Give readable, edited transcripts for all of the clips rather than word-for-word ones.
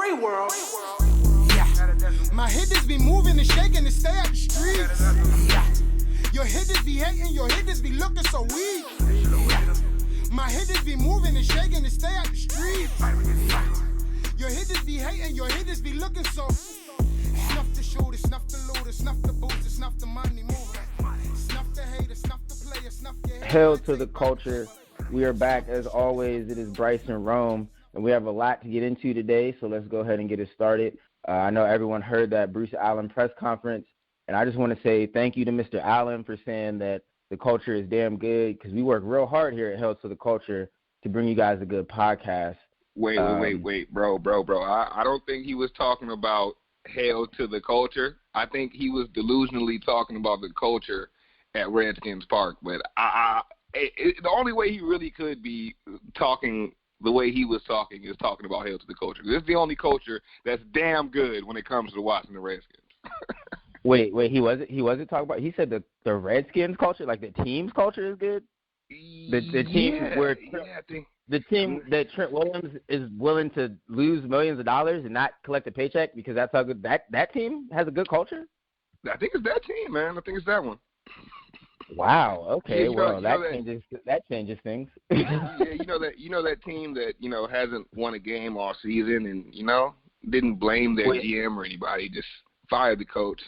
free world. Yeah. My hitters be moving and shaking to stay out the streets. Yeah. Your hitters be hating, your hitters be looking so weak. Yeah. My hitters be moving and shaking to stay out the streets. Yeah. Your hitters be hating, your hitters be looking so. Snuff the shooter, snuff the looter, snuff the booster, snuff the money mover. Snuff the hater, snuff the player, snuff your hater. Hail to the culture. We are back as always. It is Bryce and Rome, and we have a lot to get into today, so let's go ahead and get it started. I know everyone heard that Bruce Allen press conference, and I just want to say thank you to Mr. Allen for saying that the culture is damn good, because we work real hard here at Hail to the Culture to bring you guys a good podcast. Wait, bro. I don't think he was talking about Hail to the Culture. I think he was delusionally talking about the culture at Redskins Park, but the only way he really could be talking the way he was talking is talking about Hail to the Culture. This is the only culture that's damn good when it comes to watching the Redskins. Wait, he wasn't talking about. He said the Redskins culture, like the team's culture, is good. The team the team that Trent Williams is willing to lose millions of dollars and not collect a paycheck because that's how good that team has a good culture. I think it's that team, man. I think it's that one. Wow. Okay. Yeah, that changes things. Yeah, you know that team that hasn't won a game all season and didn't blame their GM or anybody, just fired the coach.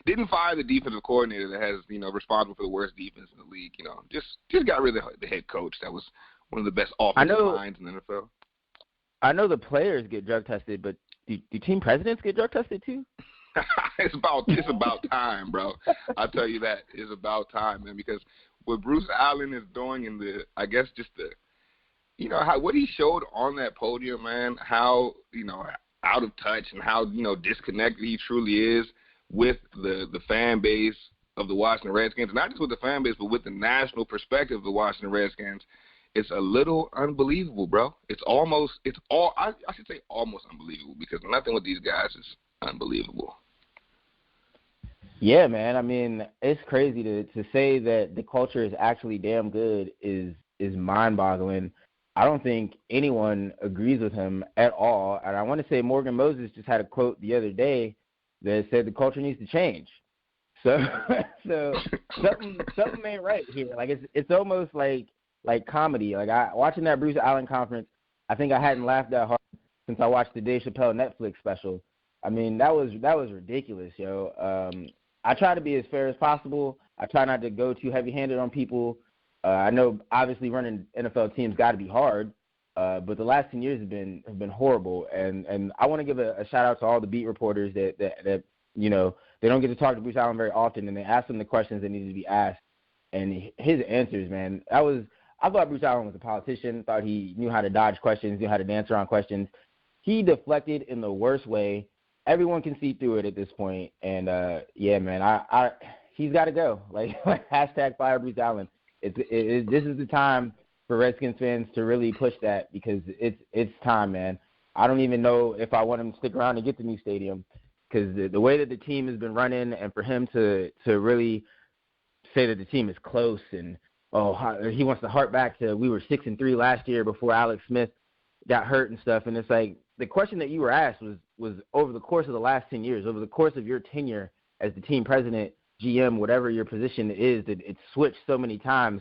Didn't fire the defensive coordinator that has responsible for the worst defense in the league. Just got rid of the head coach that was one of the best offensive minds in the NFL. I know the players get drug tested, but do team presidents get drug tested too? It's about time, bro. I'll tell you that. It's about time, man, because what Bruce Allen is doing in what he showed on that podium, man, how, out of touch and how, disconnected he truly is with the fan base of the Washington Redskins. Not just with the fan base, but with the national perspective of the Washington Redskins. It's a little unbelievable, bro. I should say almost unbelievable, because nothing with these guys is unbelievable. Yeah, man. I mean, it's crazy to say that the culture is actually damn good is mind-boggling. I don't think anyone agrees with him at all. And I want to say Morgan Moses just had a quote the other day that said the culture needs to change. So something ain't right here. Like it's almost like comedy. Like watching that Bruce Allen conference, I think I hadn't laughed that hard since I watched the Dave Chappelle Netflix special. I mean, that was ridiculous, yo. I try to be as fair as possible. I try not to go too heavy-handed on people. I know, obviously, running NFL teams got to be hard, but the last 10 years have been horrible. And I want to give a shout-out to all the beat reporters that they don't get to talk to Bruce Allen very often, and they ask him the questions that need to be asked. And his answers, man, I thought Bruce Allen was a politician, thought he knew how to dodge questions, knew how to dance around questions. He deflected in the worst way. Everyone can see through it at this point, and yeah, man, he's got to go. Like hashtag fire Bruce Allen. This is the time for Redskins fans to really push that, because it's time, man. I don't even know if I want him to stick around and get the new stadium, because the way that the team has been running, and for him to really say that the team is close, and he wants to hark back to we were 6-3 last year before Alex Smith got hurt and stuff, and it's like the question that you were asked was over the course of the last 10 years, over the course of your tenure as the team president, GM, whatever your position is, that it's switched so many times,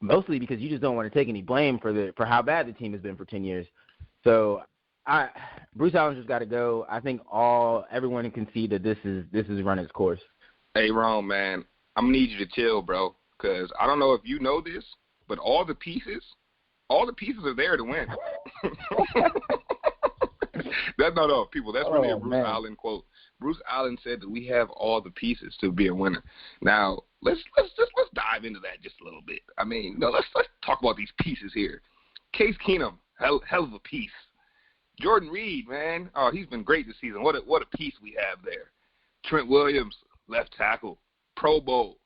mostly because you just don't want to take any blame for how bad the team has been for 10 years. So Bruce Allen's just got to go. I think everyone can see that this is run its course. Hey, Rome, man, I'm going to need you to chill, bro, because I don't know if you know this, but all the pieces are there to win. People, that's really a Bruce Allen quote. Bruce Allen said that we have all the pieces to be a winner. Now, let's dive into that just a little bit. I mean, let's talk about these pieces here. Case Keenum, hell of a piece. Jordan Reed, man, he's been great this season. What a piece we have there. Trent Williams, left tackle, Pro Bowl.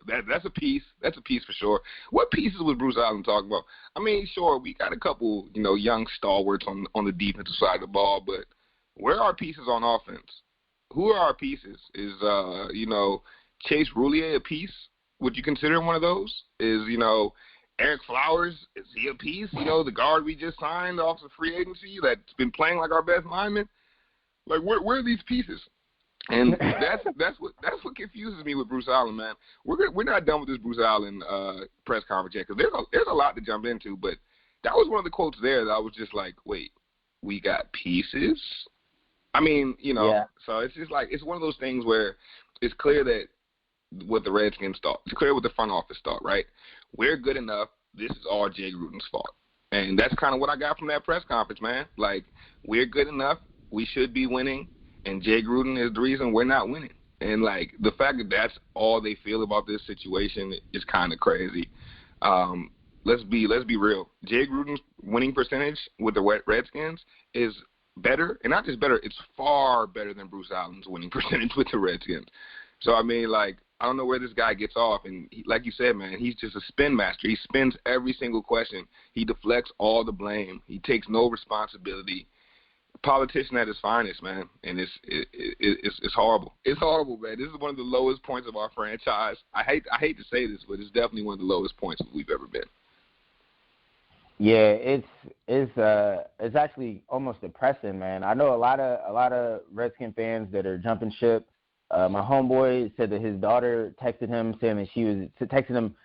That's a piece. That's a piece for sure. What pieces was Bruce Allen talking about? I mean, sure, we got a couple, young stalwarts on the defensive side of the ball, but where are pieces on offense? Who are our pieces? Is Chase Roulier a piece? Would you consider him one of those? Is Eric Flowers, is he a piece? You know, the guard we just signed off the free agency that's been playing like our best lineman. Like, where are these pieces? And that's what confuses me with Bruce Allen, man. We're not done with this Bruce Allen press conference yet, because there's a lot to jump into. But that was one of the quotes there that I was just like, wait, we got pieces? I mean, you know, So it's just like, it's one of those things where it's clear that what the Redskins thought. It's clear what the front office thought, right? We're good enough. This is all Jay Gruden's fault. And that's kind of what I got from that press conference, man. Like, we're good enough. We should be winning. And Jay Gruden is the reason we're not winning. And, like, the fact that that's all they feel about this situation is kind of crazy. Let's be real. Jay Gruden's winning percentage with the Redskins is better. And not just better, it's far better than Bruce Allen's winning percentage with the Redskins. So, I mean, like, I don't know where this guy gets off. And like you said, man, he's just a spin master. He spins every single question. He deflects all the blame. He takes no responsibility. Politician at his finest, man. And it's horrible. It's horrible, man. This is one of the lowest points of our franchise. I hate to say this, but it's definitely one of the lowest points we've ever been. Yeah, it's actually almost depressing, man. I know a lot of Redskin fans that are jumping ship. My homeboy said that his daughter texted him saying that she was texting him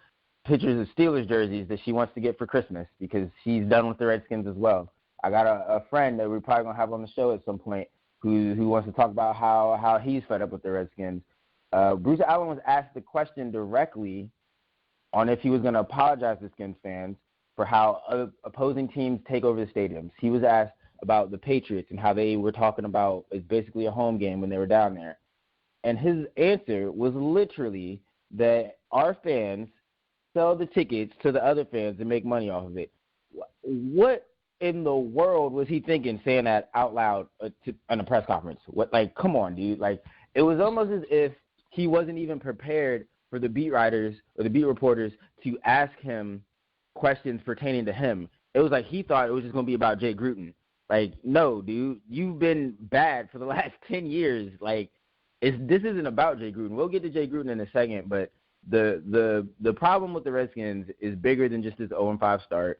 pictures of Steelers jerseys that she wants to get for Christmas because she's done with the Redskins as well. I got a friend that we're probably going to have on the show at some point who wants to talk about how he's fed up with the Redskins. Bruce Allen was asked the question directly on if he was going to apologize to Skins fans for how opposing teams take over the stadiums. He was asked about the Patriots and how they were talking about it's basically a home game when they were down there. And his answer was literally that our fans sell the tickets to the other fans and make money off of it. What in the world was he thinking saying that out loud on a press conference? What, like, come on, dude. Like, it was almost as if he wasn't even prepared for the beat writers or the beat reporters to ask him questions pertaining to him. It was like he thought it was just going to be about Jay Gruden. Like, no, dude, you've been bad for the last 10 years. Like, this isn't about Jay Gruden. We'll get to Jay Gruden in a second, but the problem with the Redskins is bigger than just this 0-5 start.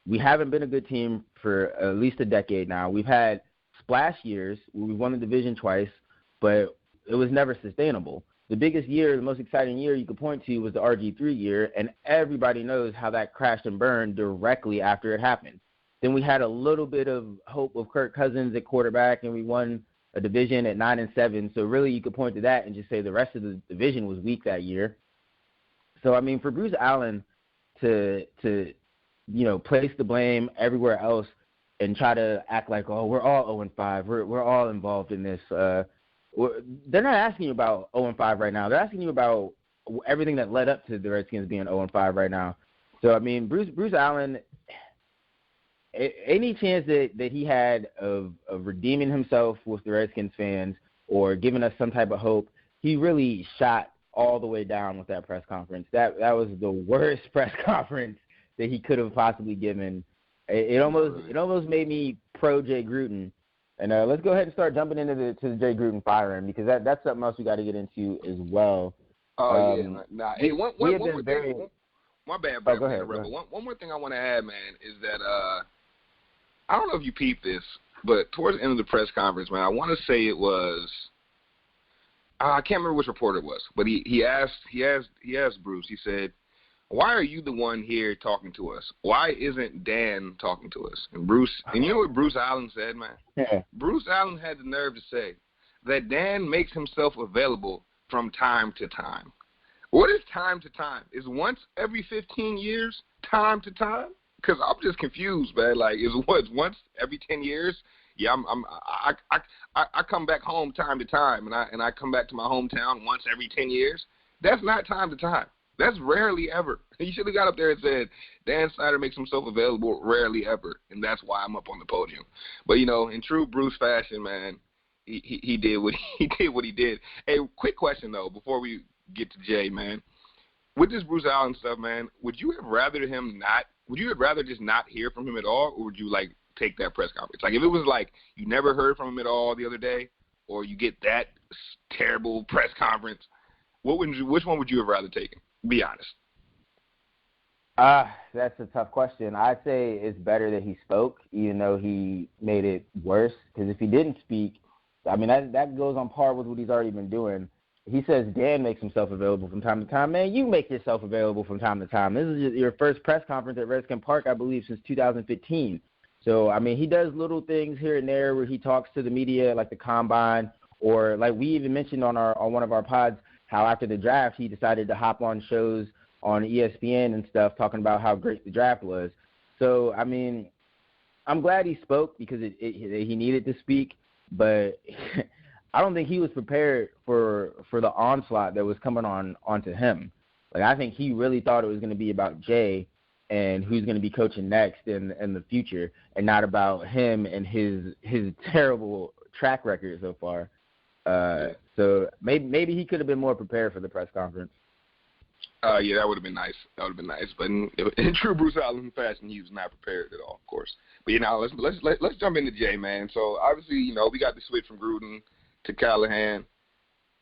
We haven't been a good team for at least a decade now. We've had splash years where we won the division twice, but it was never sustainable. The biggest year, the most exciting year you could point to was the RG3 year, and everybody knows how that crashed and burned directly after it happened. Then we had a little bit of hope of Kirk Cousins at quarterback, and we won a division at 9-7. So really you could point to that and just say the rest of the division was weak that year. So, I mean, for Bruce Allen to place the blame everywhere else and try to act like, oh, we're all 0-5. We're all involved in this. They're not asking you about 0-5 right now. They're asking you about everything that led up to the Redskins being 0-5 right now. So, I mean, Bruce Allen, any chance that he had of redeeming himself with the Redskins fans or giving us some type of hope, he really shot all the way down with that press conference. That was the worst press conference that he could have possibly given. It almost made me pro Jay Gruden. And let's go ahead and start jumping into the Jay Gruden firing because that's something else we got to get into as well. Oh yeah, nah. Hey, one more thing. My bad, bro. Go ahead. One more thing I want to add, man, is that I don't know if you peeped this, but towards the end of the press conference, man, I want to say it was I can't remember which reporter it was, but he asked Bruce. He said, "Why are you the one here talking to us? Why isn't Dan talking to us?" And you know what Bruce Allen said, man? Yeah. Bruce Allen had the nerve to say that Dan makes himself available from time to time. What is time to time? Is once every 15 years time to time? Because I'm just confused, man. Like, is what once every 10 years? Yeah, I come back home time to time, and I come back to my hometown once every 10 years. That's not time to time. That's rarely ever. You should have got up there and said, Dan Snyder makes himself available rarely ever, and that's why I'm up on the podium. But, in true Bruce fashion, man, he did what he did. Hey, quick question, though, before we get to Jay, man. With this Bruce Allen stuff, man, would you have rather just not hear from him at all, or would you, take that press conference? Like, if it was like you never heard from him at all the other day, or you get that terrible press conference, which one would you have rather taken? Be honest. That's a tough question. I'd say it's better that he spoke, even though he made it worse. Because if he didn't speak, I mean, that goes on par with what he's already been doing. He says Dan makes himself available from time to time. Man, you make yourself available from time to time. This is your first press conference at Redskins Park, I believe, since 2015. So, I mean, he does little things here and there where he talks to the media, like the combine, or like we even mentioned on one of our pods, how after the draft he decided to hop on shows on ESPN and stuff talking about how great the draft was. So, I mean, I'm glad he spoke because he needed to speak, but I don't think he was prepared for the onslaught that was coming onto him. Like, I think he really thought it was going to be about Jay and who's going to be coaching next in the future, and not about him and his terrible track record so far. So maybe he could have been more prepared for the press conference. Yeah, that would have been nice. But in true Bruce Allen fashion, he was not prepared at all, of course. But let's jump into Jay, man. So obviously, we got the switch from Gruden to Callahan.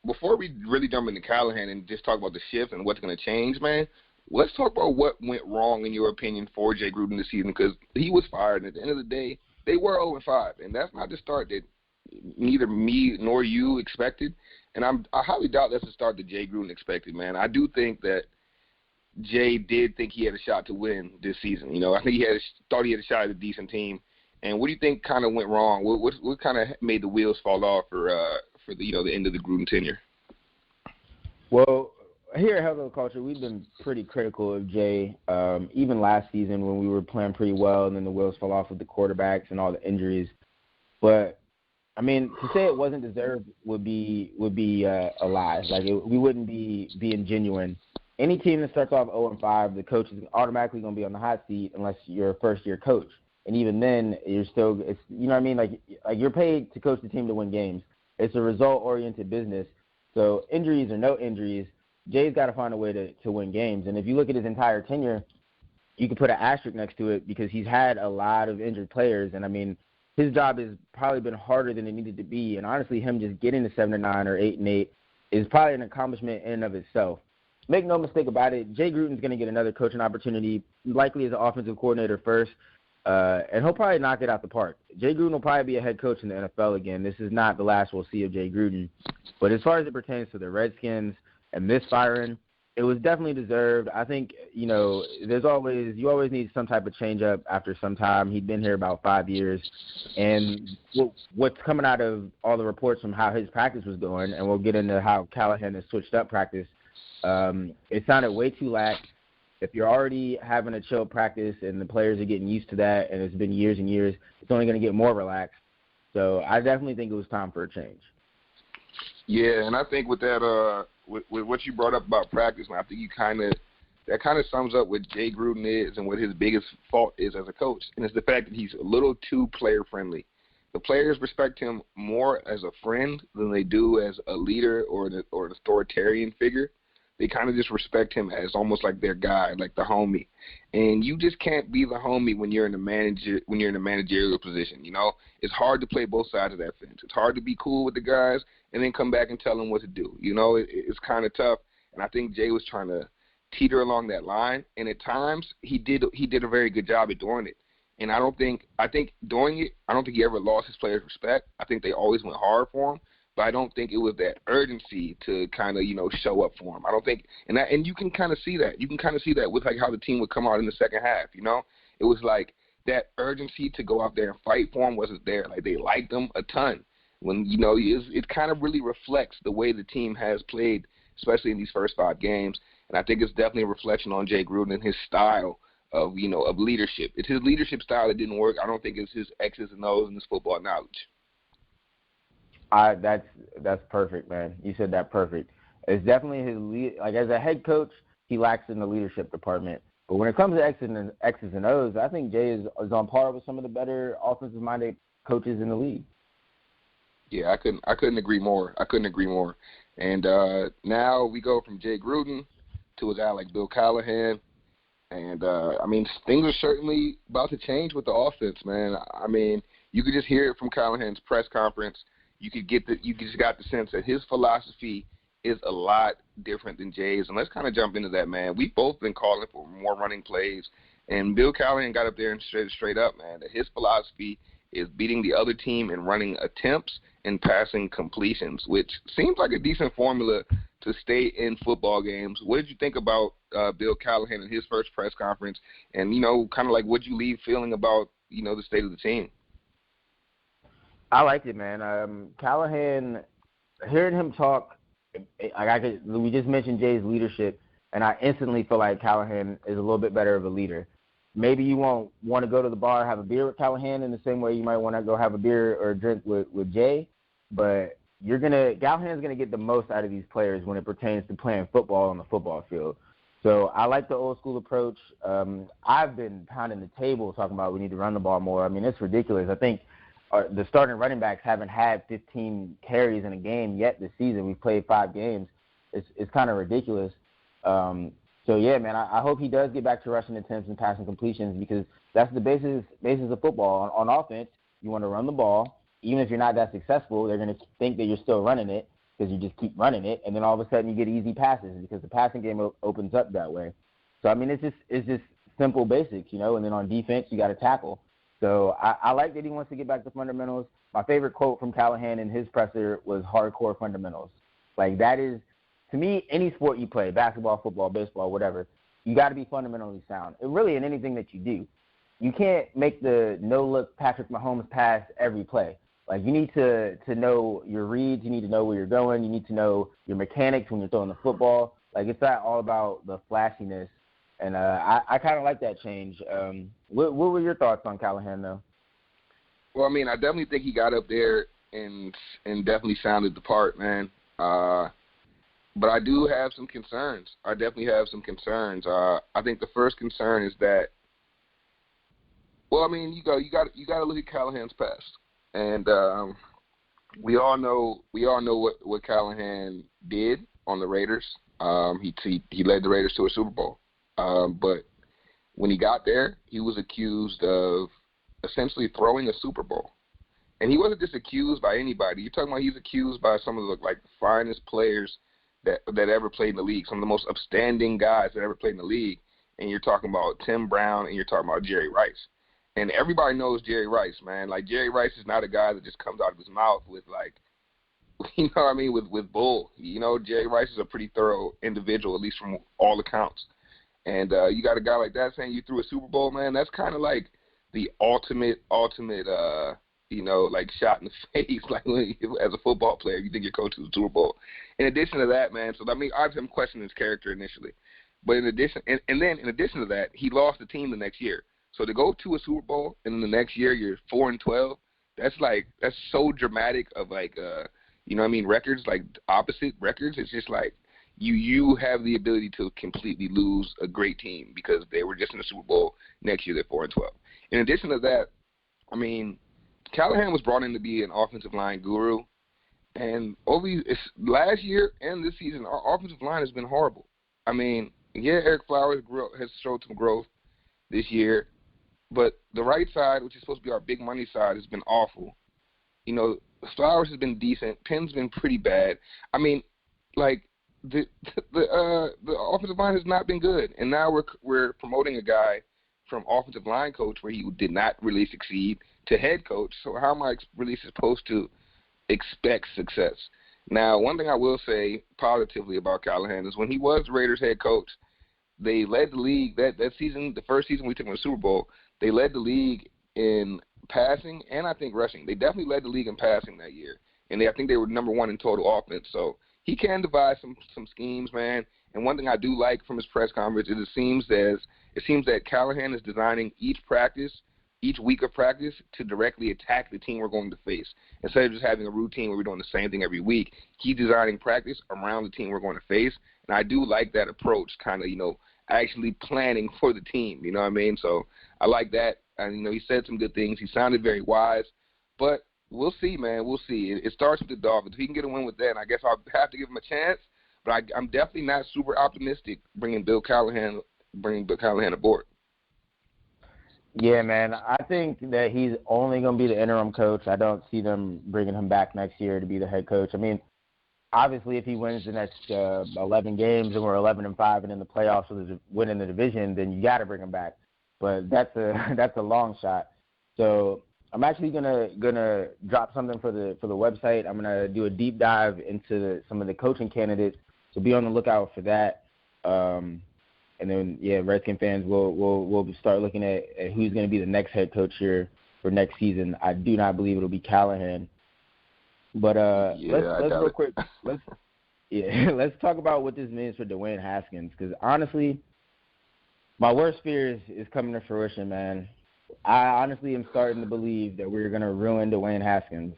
Before we really jump into Callahan and just talk about the shift and what's going to change, man, let's talk about what went wrong in your opinion for Jay Gruden this season, because he was fired. And at the end of the day, they were 0-5, and that's not the start that neither me nor you expected. And I highly doubt that's the start that Jay Gruden expected, man. I do think that Jay did think he had a shot to win this season. I think thought he had a shot at a decent team. And what do you think kind of went wrong? What kind of made the wheels fall off for the end of the Gruden tenure? Well, here at Hello Culture, we've been pretty critical of Jay, even last season when we were playing pretty well, and then the wheels fell off with the quarterbacks and all the injuries. But I mean, to say it wasn't deserved would be a lie. Like, we wouldn't be being genuine. Any team that starts off 0-5, the coach is automatically going to be on the hot seat unless you're a first-year coach. And even then, you're still, you know what I mean? Like you're paid to coach the team to win games. It's a result-oriented business. So injuries or no injuries, Jay's got to find a way to win games. And if you look at his entire tenure, you can put an asterisk next to it because he's had a lot of injured players. And, I mean, his job has probably been harder than it needed to be. And, honestly, him just getting to 7-9 or 8-8 is probably an accomplishment in and of itself. Make no mistake about it, Jay Gruden's going to get another coaching opportunity, likely as an offensive coordinator first, and he'll probably knock it out the park. Jay Gruden will probably be a head coach in the NFL again. This is not the last we'll see of Jay Gruden. But as far as it pertains to the Redskins and this firing, it was definitely deserved. I think, you always need some type of change-up after some time. He'd been here about 5 years. And what's coming out of all the reports from how his practice was going, and we'll get into how Callahan has switched up practice, it sounded way too lax. If you're already having a chill practice and the players are getting used to that, and it's been years and years, it's only going to get more relaxed. So I definitely think it was time for a change. Yeah, and I think with that, with what you brought up about practice, man, I think that kind of sums up what Jay Gruden is and what his biggest fault is as a coach, and it's the fact that he's a little too player friendly. The players respect him more as a friend than they do as a leader or an authoritarian figure. They kind of just respect him as almost like their guy, like the homie. And you just can't be the homie when you're in a managerial position. It's hard to play both sides of that fence. It's hard to be cool with the guys and then come back and tell them what to do. It's kind of tough. And I think Jay was trying to teeter along that line. And at times he did a very good job at doing it. And I think doing it, I don't think he ever lost his players' respect. I think they always went hard for him. But I don't think it was that urgency to kind of, show up for him. I don't think, and you can kind of see that. You can kind of see that with like how the team would come out in the second half. It was like that urgency to go out there and fight for him wasn't there. Like they liked him a ton. When it kind of really reflects the way the team has played, especially in these first 5 games. And I think it's definitely a reflection on Jay Gruden and his style of leadership. It's his leadership style that didn't work. I don't think it's his X's and O's and his football knowledge. That's perfect, man. You said that perfect. It's definitely his like as a head coach, he lacks in the leadership department. But when it comes to X's and O's, I think Jay is on par with some of the better offensive-minded coaches in the league. Yeah, I couldn't agree more. And now we go from Jay Gruden to a guy like Bill Callahan. And things are certainly about to change with the offense, man. You could just hear it from Callahan's press conference. You just got the sense that his philosophy is a lot different than Jay's, and let's kind of jump into that, man. We've both been calling for more running plays, and Bill Callahan got up there and straight up, man, that his philosophy is beating the other team in running attempts and passing completions, which seems like a decent formula to stay in football games. What did you think about Bill Callahan in his first press conference, and, kind of like what you leave feeling about, the state of the team? I liked it, man. Callahan, hearing him talk, we just mentioned Jay's leadership, and I instantly feel like Callahan is a little bit better of a leader. Maybe you won't want to go to the bar, have a beer with Callahan in the same way you might want to go have a beer or a drink with Jay, but Callahan's gonna get the most out of these players when it pertains to playing football on the football field. So I like the old school approach. I've been pounding the table talking about we need to run the ball more. I mean, it's ridiculous. I think the starting running backs haven't had 15 carries in a game yet this season. We've played 5 games. It's kind of ridiculous. So, yeah, man, I hope he does get back to rushing attempts and passing completions, because that's the basis of football. On offense, you want to run the ball. Even if you're not that successful, they're going to think that you're still running it because you just keep running it, and then all of a sudden you get easy passes because the passing game opens up that way. So, I mean, it's just simple basics, and then on defense you got to tackle. So I like that he wants to get back to fundamentals. My favorite quote from Callahan in his presser was hardcore fundamentals. Like, that is, to me, any sport you play, basketball, football, baseball, whatever, you got to be fundamentally sound. And really in anything that you do. You can't make the no-look Patrick Mahomes pass every play. Like, you need to know your reads. You need to know where you're going. You need to know your mechanics when you're throwing the football. Like, it's not all about the flashiness. And I kind of like that change. What were your thoughts on Callahan, though? Well, I mean, I definitely think he got up there and definitely sounded the part, man. But I do have some concerns. I definitely have some concerns. I think the first concern is that, well, I mean, you got to look at Callahan's past, and we all know what Callahan did on the Raiders. He led the Raiders to a Super Bowl. But when he got there, he was accused of essentially throwing a Super Bowl. And he wasn't just accused by anybody. You're talking about he's accused by some of the finest players that ever played in the league, some of the most upstanding guys that ever played in the league. And you're talking about Tim Brown, and you're talking about Jerry Rice. And everybody knows Jerry Rice, man. Like, Jerry Rice is not a guy that just comes out of his mouth with, with bull. Jerry Rice is a pretty thorough individual, at least from all accounts. And you got a guy like that saying you threw a Super Bowl, man. That's kind of like the ultimate, shot in the face. Like, as a football player, you think your coach is a Super Bowl. In addition to that, man, so I mean, obviously I'm questioning his character initially, but in addition to that, he lost the team the next year. So to go to a Super Bowl and then the next year you're 4-12, that's so dramatic of records, like opposite records. It's just like, You have the ability to completely lose a great team because they were just in the Super Bowl. Next year, they're 4-12. In addition to that, I mean, Callahan was brought in to be an offensive line guru. And last year and this season, our offensive line has been horrible. I mean, yeah, Eric Flowers has showed some growth this year. But the right side, which is supposed to be our big money side, has been awful. Flowers has been decent. Penn's been pretty bad. I mean, the offensive line has not been good, and now we're promoting a guy from offensive line coach where he did not really succeed to head coach. So how am I really supposed to expect success? Now, one thing I will say positively about Callahan is when he was the Raiders head coach, they led the league that season. The first season we took them to the Super Bowl, they led the league in passing and I think rushing. They definitely led the league in passing that year, and I think they were number 1 in total offense. So he can devise some schemes, man. And one thing I do like from his press conference is it seems that Callahan is designing each week of practice to directly attack the team we're going to face. Instead of just having a routine where we're doing the same thing every week, he's designing practice around the team we're going to face. And I do like that approach, kind of, actually planning for the team. You know what I mean? So I like that. And, he said some good things. He sounded very wise. But we'll see, man. We'll see. It starts with the Dolphins. If he can get a win with that, I guess I'll have to give him a chance. But I'm definitely not super optimistic bringing Bill Callahan aboard. Yeah, man. I think that he's only going to be the interim coach. I don't see them bringing him back next year to be the head coach. I mean, obviously, if he wins the next 11 games and we're 11-5 and in the playoffs with winning the division, then you got to bring him back. But that's a long shot. So I'm actually gonna drop something for the website. I'm gonna do a deep dive into some of the coaching candidates. So be on the lookout for that. And then Redskin fans will start looking at who's gonna be the next head coach here for next season. I do not believe it'll be Callahan. But let's real quick. Let's talk about what this means for Dwayne Haskins, because honestly, my worst fear is coming to fruition, man. I honestly am starting to believe that we're going to ruin Dwayne Haskins.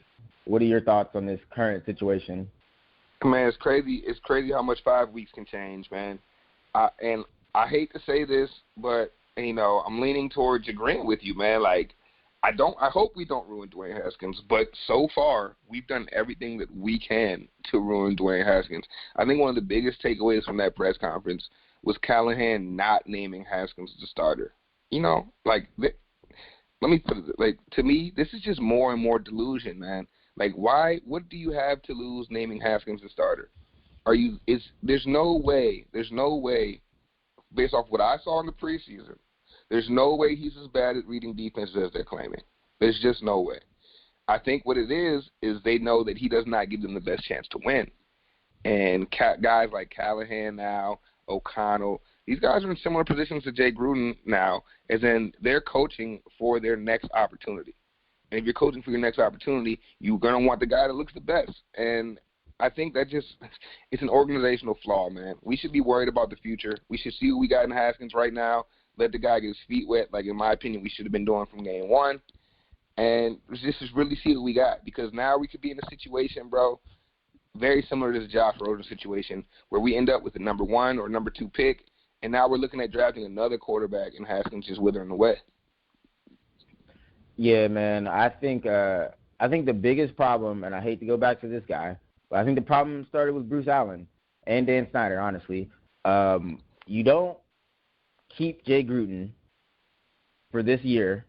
What are your thoughts on this current situation? Man, it's crazy. It's crazy how much 5 weeks can change, man. And I hate to say this, but, I'm leaning towards agreeing with you, man. Like, I hope we don't ruin Dwayne Haskins, but so far we've done everything that we can to ruin Dwayne Haskins. I think one of the biggest takeaways from that press conference was Callahan not naming Haskins as the starter. Let me put it, to me, this is just more and more delusion, man. Like, why? What do you have to lose naming Haskins the starter? There's no way, based off what I saw in the preseason, there's no way he's as bad at reading defenses as they're claiming. There's just no way. I think what it is they know that he does not give them the best chance to win. And guys like Callahan now, O'Connell, these guys are in similar positions to Jay Gruden now, as in they're coaching for their next opportunity. And if you're coaching for your next opportunity, you're going to want the guy that looks the best. And I think that it's an organizational flaw, man. We should be worried about the future. We should see what we got in Haskins right now, let the guy get his feet wet, like in my opinion we should have been doing from game one. And just really see what we got, because now we could be in a situation, bro, very similar to the Josh Rosen situation, where we end up with the number 1 or number 2 pick, and now we're looking at drafting another quarterback, and Haskins just withering away. Yeah, man. I think the biggest problem, and I hate to go back to this guy, but I think the problem started with Bruce Allen and Dan Snyder, honestly. You don't keep Jay Gruden for this year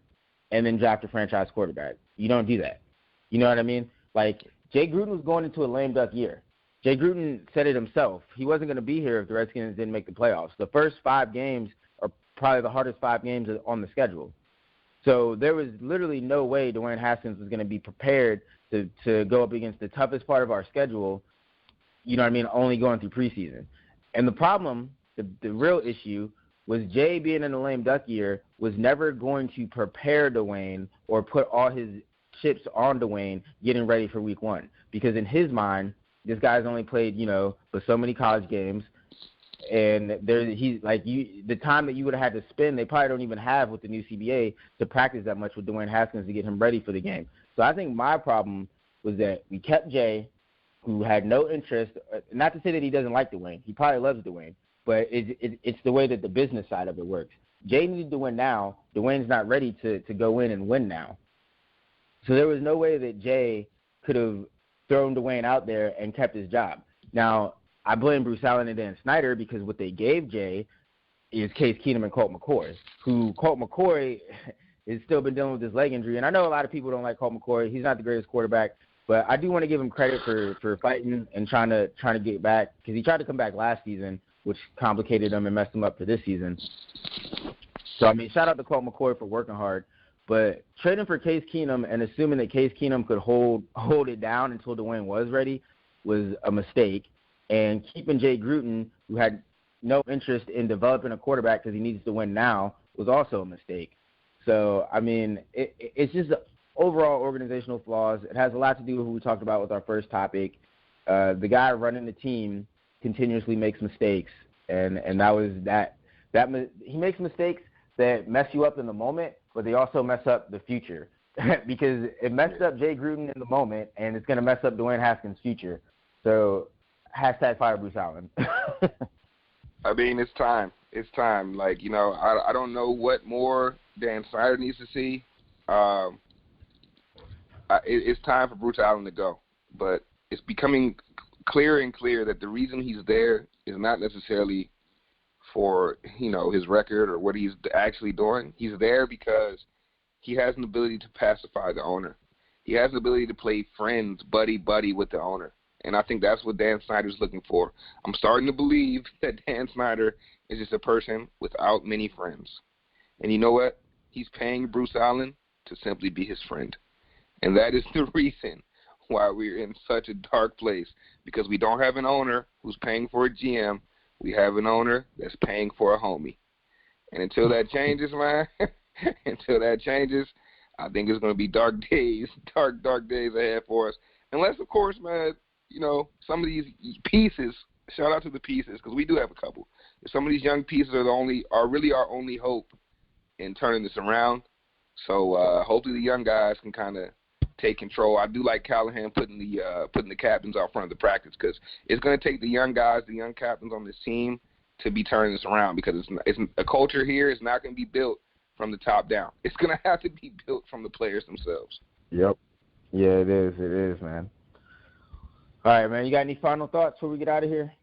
and then draft a franchise quarterback. You don't do that. You know what I mean? Like, Jay Gruden was going into a lame duck year. Jay Gruden said it himself. He wasn't going to be here if the Redskins didn't make the playoffs. The first 5 games are probably the hardest 5 games on the schedule. So there was literally no way Dwayne Haskins was going to be prepared to go up against the toughest part of our schedule, you know what I mean, only going through preseason. And the problem, the real issue, was Jay being in a lame duck year was never going to prepare Dwayne or put all his chips on Dwayne getting ready for week 1. Because in his mind, this guy's only played, but so many college games. And the time that you would have had to spend, they probably don't even have with the new CBA to practice that much with Dwayne Haskins to get him ready for the game. So I think my problem was that we kept Jay, who had no interest. Not to say that he doesn't like Dwayne. He probably loves Dwayne. But it's the way that the business side of it works. Jay needed to win now. Dwayne's not ready to go in and win now. So there was no way that Jay could have thrown Dwayne out there and kept his job. Now, I blame Bruce Allen and Dan Snyder because what they gave Jay is Case Keenum and Colt McCoy, who Colt McCoy has still been dealing with his leg injury. And I know a lot of people don't like Colt McCoy. He's not the greatest quarterback. But I do want to give him credit for fighting and trying to get back, because he tried to come back last season, which complicated him and messed him up for this season. So, shout out to Colt McCoy for working hard. But trading for Case Keenum and assuming that Case Keenum could hold it down until Dwayne was ready was a mistake. And keeping Jay Gruden, who had no interest in developing a quarterback because he needs to win now, was also a mistake. So, it's just overall organizational flaws. It has a lot to do with what we talked about with our first topic. The guy running the team continuously makes mistakes, and that was that he makes mistakes that mess you up in the moment, but they also mess up the future because it messed up Jay Gruden in the moment, and it's going to mess up Dwayne Haskins' future. So, #fire Bruce Allen. It's time. It's time. I don't know what more Dan Snyder needs to see. It's time for Bruce Allen to go, but it's becoming clearer and clear that the reason he's there is not necessarily for, his record or what he's actually doing. He's there because he has an ability to pacify the owner. He has the ability to play friends, buddy with the owner. And I think that's what Dan Snyder's looking for. I'm starting to believe that Dan Snyder is just a person without many friends. And you know what? He's paying Bruce Allen to simply be his friend. And that is the reason why we're in such a dark place, because we don't have an owner who's paying for a GM. We have an owner that's paying for a homie. And until that changes, man, until that changes, I think it's going to be dark days ahead for us. Unless, of course, man, you know, some of these pieces, shout out to the pieces, because we do have a couple. Some of these young pieces are really our only hope in turning this around. So hopefully the young guys can kind of take control. I do like Callahan putting the captains out front of the practice, because it's going to take the young guys, the young captains on this team to be turning this around, because it's a culture here is not going to be built from the top down. It's going to have to be built from the players themselves. Yep. Yeah, it is, man. All right, man, you got any final thoughts before we get out of here?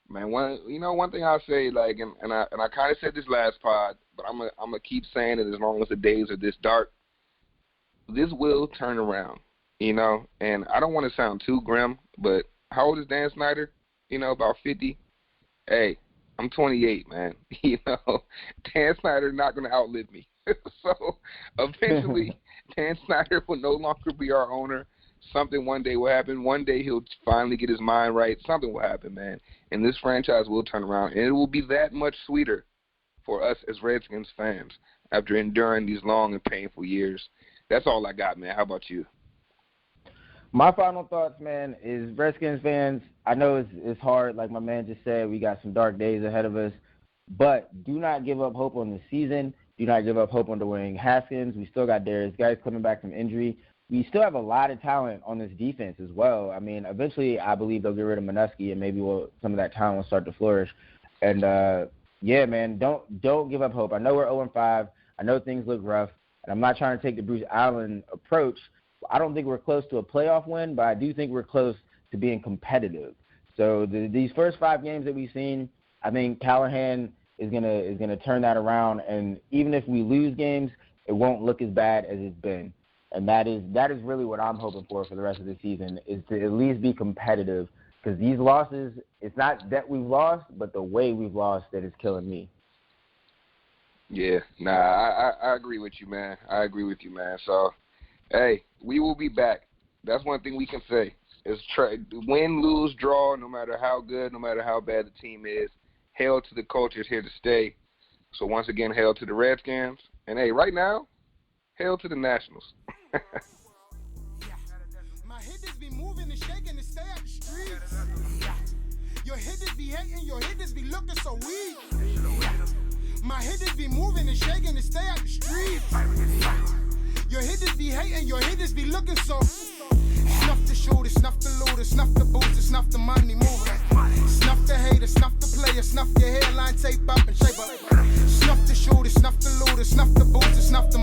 Man, one thing I'll say, like, and I kind of said this last pod, but I'm gonna keep saying it as long as the days are this dark. This will turn around, you know, and I don't want to sound too grim, but how old is Dan Snyder? You know, about 50. Hey, I'm 28, man. You know, Dan Snyder not going to outlive me. So eventually, Dan Snyder will no longer be our owner. Something one day will happen. One day he'll finally get his mind right. Something will happen, man. And this franchise will turn around. And it will be that much sweeter for us as Redskins fans after enduring these long and painful years. That's all I got, man. How about you? My final thoughts, man, is Redskins fans, I know it's hard. Like my man just said, we got some dark days ahead of us. But do not give up hope on the season. Do not give up hope on Dwayne Haskins. We still got Darius Guice coming back from injury. We still have a lot of talent on this defense as well. I mean, eventually I believe they'll get rid of Minuski, and maybe some of that talent will start to flourish. And, yeah, man, don't give up hope. I know we're 0-5. I know things look rough. And I'm not trying to take the Bruce Allen approach. I don't think we're close to a playoff win, but I do think we're close to being competitive. So these first 5 games that we've seen, I think Callahan is gonna turn that around. And even if we lose games, it won't look as bad as it's been. And that is really what I'm hoping for the rest of the season, is to at least be competitive. Because these losses, it's not that we've lost, but the way we've lost that is killing me. Yeah, I agree with you, man. So, hey, we will be back. That's one thing we can say. Is win, lose, draw, no matter how good, no matter how bad the team is, hail to the culture is here to stay. So once again, hail to the Redskins. And, hey, right now, hail to the Nationals. My hitters be moving and shaking to stay out the streets. Your hitters be hating, your hitters be looking so weak. My hitters be moving and shaking to stay out the streets. Your hitters be hating, your hitters be looking so. Snuff the shooter, snuff the looter, snuff the booster, snuff the money mover. Snuff the hater, snuff the player, snuff your hairline, tape up and shape up. Snuff the shooter, snuff the looter, snuff the booster, snuff the